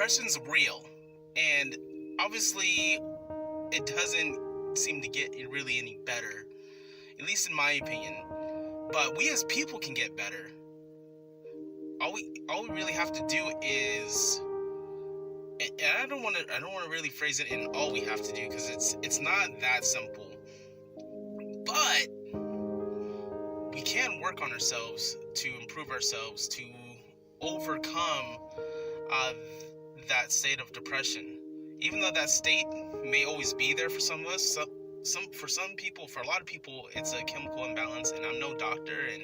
depression's real, and obviously it doesn't seem to get really any better, at least in my opinion. But we as people can get better. All we really have to do is, and I don't want to really phrase it in all we have to do, because it's not that simple. But we can work on ourselves to improve ourselves, to overcome that state of depression. Even though that state may always be there for some of us, for a lot of people, it's a chemical imbalance. And I'm no doctor, and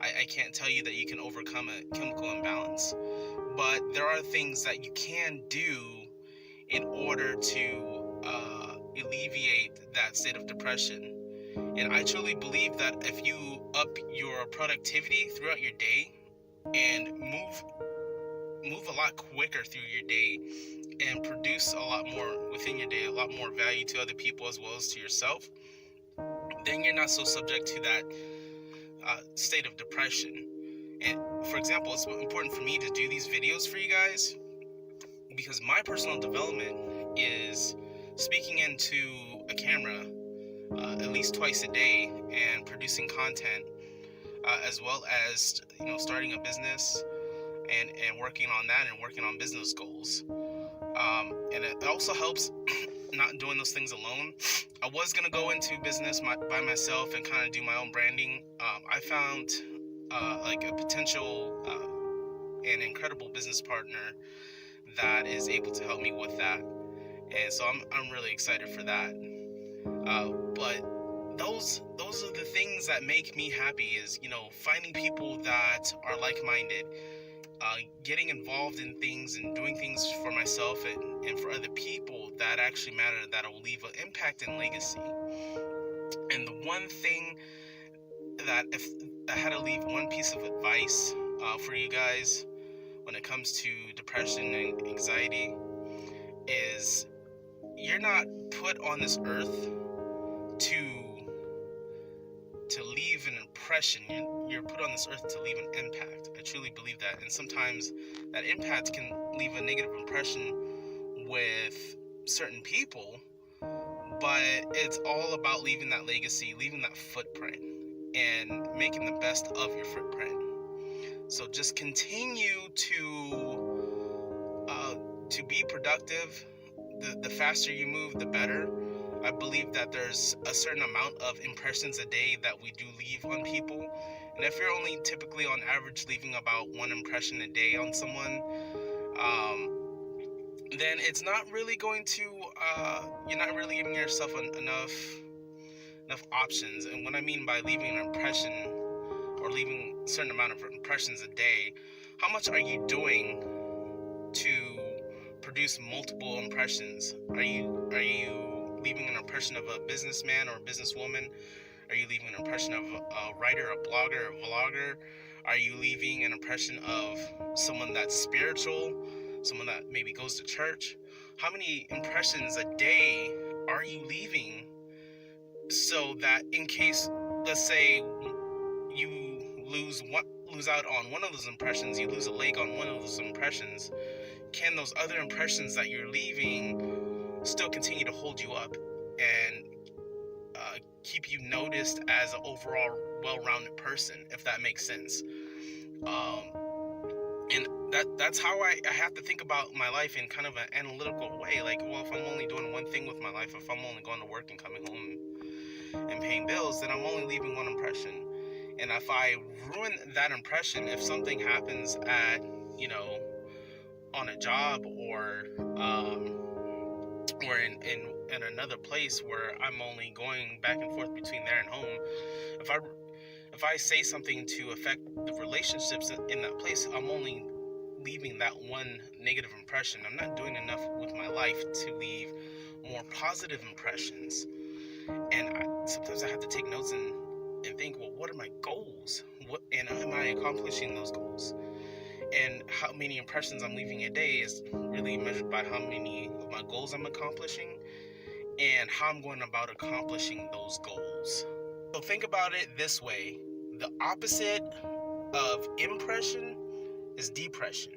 I can't tell you that you can overcome a chemical imbalance. But there are things that you can do in order to alleviate that state of depression. And I truly believe that if you up your productivity throughout your day and move a lot quicker through your day and produce a lot more within your day, a lot more value to other people as well as to yourself, then you're not so subject to that state of depression. And for example, it's important for me to do these videos for you guys because my personal development is speaking into a camera at least twice a day and producing content, as well as starting a business and working on that and working on business goals. And it also helps not doing those things alone. I was gonna go into business by myself and kind of do my own branding. I found like a potential and incredible business partner that is able to help me with that, and so I'm really excited for that. But those are the things that make me happy, is finding people that are like-minded, getting involved in things and doing things for myself and for other people that actually matter, that will leave an impact and legacy. And the one thing that, if I had to leave one piece of advice for you guys when it comes to depression and anxiety, is you're not put on this earth to leave an impression. You're put on this earth to leave an impact. I truly believe that. And sometimes that impact can leave a negative impression with certain people, but it's all about leaving that legacy, leaving that footprint, and making the best of your footprint. So just continue to be productive. The faster you move, the better. I believe that there's a certain amount of impressions a day that we do leave on people. And if you're only typically on average leaving about one impression a day on someone, then it's not really going to, you're not really giving yourself enough options. And what I mean by leaving an impression or leaving a certain amount of impressions a day, how much are you doing to produce multiple impressions? Are you leaving an impression of a businessman or a businesswoman? Are you leaving an impression of a writer, a blogger, a vlogger? Are you leaving an impression of someone that's spiritual, someone that maybe goes to church? How many impressions a day are you leaving, so that in case, let's say, you lose out on one of those impressions, you lose a leg on one of those impressions, can those other impressions that you're leaving still continue to hold you up and keep you noticed as an overall well-rounded person, if that makes sense? And that's how I have to think about my life in kind of an analytical way. Like, well, if I'm only doing one thing with my life, if I'm only going to work and coming home and paying bills, then I'm only leaving one impression. And if I ruin that impression, if something happens at, on a job or in another place where I'm only going back and forth between there and home, if I say something to affect the relationships in that place, I'm only leaving that one negative impression. I'm not doing enough with my life to leave more positive impressions. And sometimes I have to take notes and think, well, what are my goals? And am I accomplishing those goals? And how many impressions I'm leaving a day is really measured by how many of my goals I'm accomplishing and how I'm going about accomplishing those goals. So think about it this way. The opposite of impression is depression.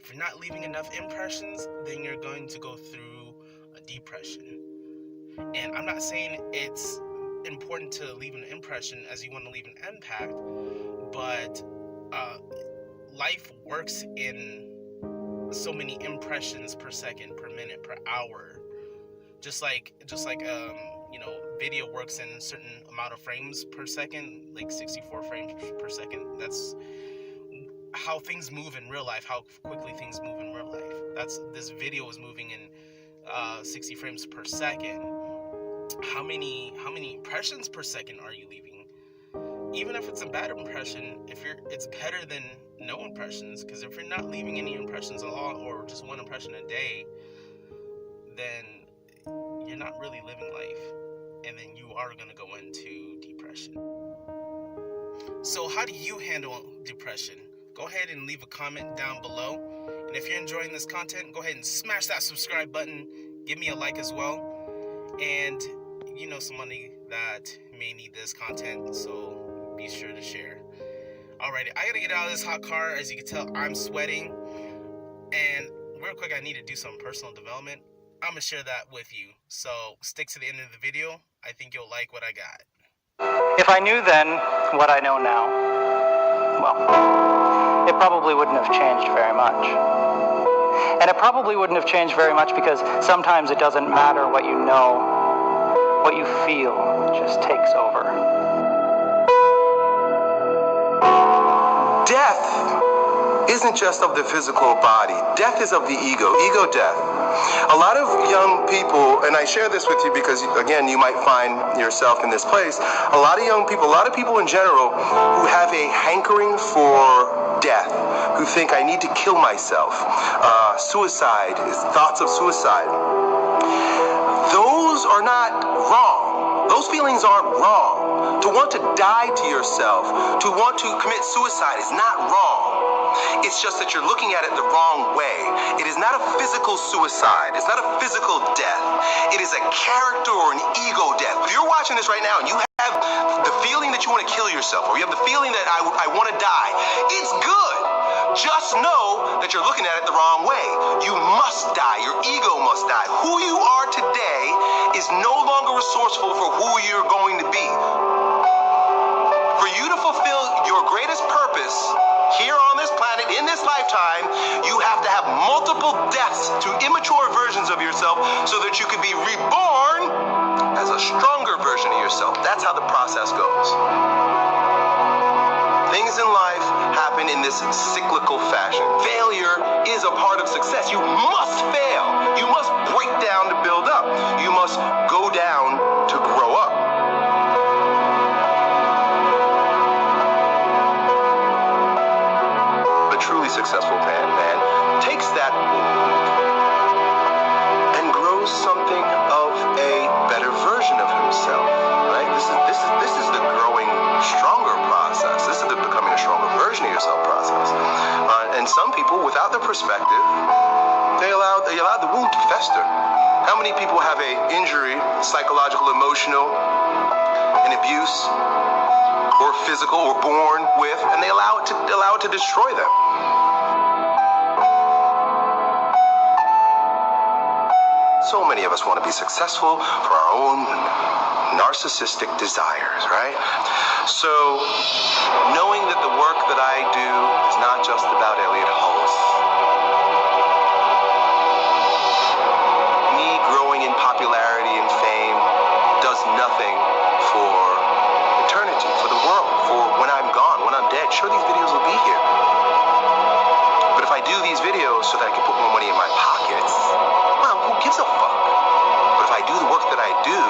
If you're not leaving enough impressions, then you're going to go through a depression. And I'm not saying it's important to leave an impression as you want to leave an impact, but life works in so many impressions per second, per minute, per hour. Just like video works in a certain amount of frames per second, like 64 frames per second. That's how things move in real life, how quickly things move in real life. This video is moving in 60 frames per second. How many impressions per second are you leaving? Even if it's a bad impression, it's better than no impressions, because if you're not leaving any impressions at all, or just one impression a day, then you're not really living life, and then you are going to go into depression. So how do you handle depression? Go ahead and leave a comment down below, and if you're enjoying this content, go ahead and smash that subscribe button, give me a like as well, and you know somebody that may need this content, so be sure to share. Alrighty, I gotta get out of this hot car. As you can tell, I'm sweating, and real quick, I need to do some personal development. I'm gonna share that with you, so stick to the end of the video. I think you'll like what I got. If I knew then what I know now, well, it probably wouldn't have changed very much. And it probably wouldn't have changed very much because sometimes it doesn't matter what you know. What you feel just takes over. Death isn't just of the physical body. Death is of the ego death. A lot of young people, and I share this with you because, again, you might find yourself in this place, a lot of young people, a lot of people in general who have a hankering for death, who think I need to kill myself. Suicide, thoughts of suicide. Those are not wrong. Those feelings aren't wrong. To want to die to yourself, to want to commit suicide is not wrong. It's just that you're looking at it the wrong way. It is not a physical suicide. It's not a physical death. It is a character or an ego death. If you're watching this right now and you have the feeling that you want to kill yourself, or you have the feeling that I want to die, it's good. Just know that you're looking at it the wrong way. You must die. Your ego must die. Who you are today is no longer resourceful for who you're going to be. For you to fulfill your greatest purpose here on this planet, in this lifetime, you have to have multiple deaths to immature versions of yourself so that you can be reborn as a stronger version of yourself. That's how the process goes. Things in life happen in this cyclical fashion. Failure is a part of success. You must fail. You must break down to build up. You must go down to grow up. A truly successful man takes that wound and grows something of a better version of himself. Right? This is the growing stronger process. This is the becoming a stronger version of yourself process. And some people, without the perspective, they allow the wound to fester. How many people have a injury, psychological, emotional, an abuse, or physical, or born with, and they allow it to destroy them? So many of us want to be successful for our own narcissistic desires, right? So, knowing that the work that I do is not just about Elliot Hollis. Me growing in popularity and fame does nothing for eternity, for the world, for when I'm gone, when I'm dead. Sure, these videos will be here. But if I do these videos so that I can put more money in my pockets, well, who gives a fuck? But if I do the work that I do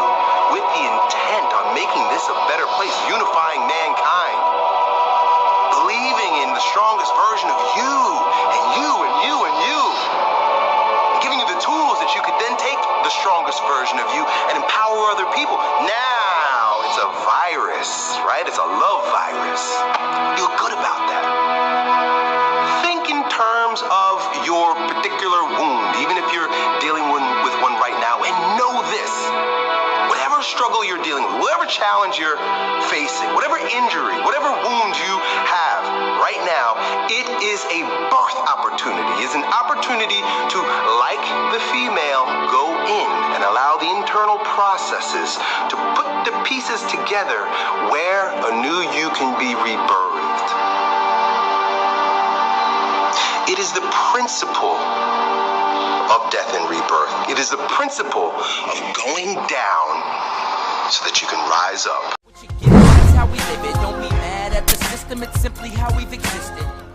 with the intent on making this a better place, unifying mankind, believing in the strongest version of you, and you, and you, and you, and giving you the tools that you could then take the strongest version of you and empower other people. Now it's a virus, right? It's a love virus. Feel good about that. Think in terms of your particular wound, even if you're dealing with one right now, and know this. Whatever struggle you're dealing with, whatever challenge you're facing, whatever injury, whatever wound you have, right now, it is a birth opportunity. It's an opportunity to, like the female, go in and allow the internal processes to put the pieces together where a new you can be rebirthed. It is the principle of death and rebirth. It is the principle of going down so that you can rise up. What you get, that's how we live it. Don't be mad at the system, it's simply how we've existed.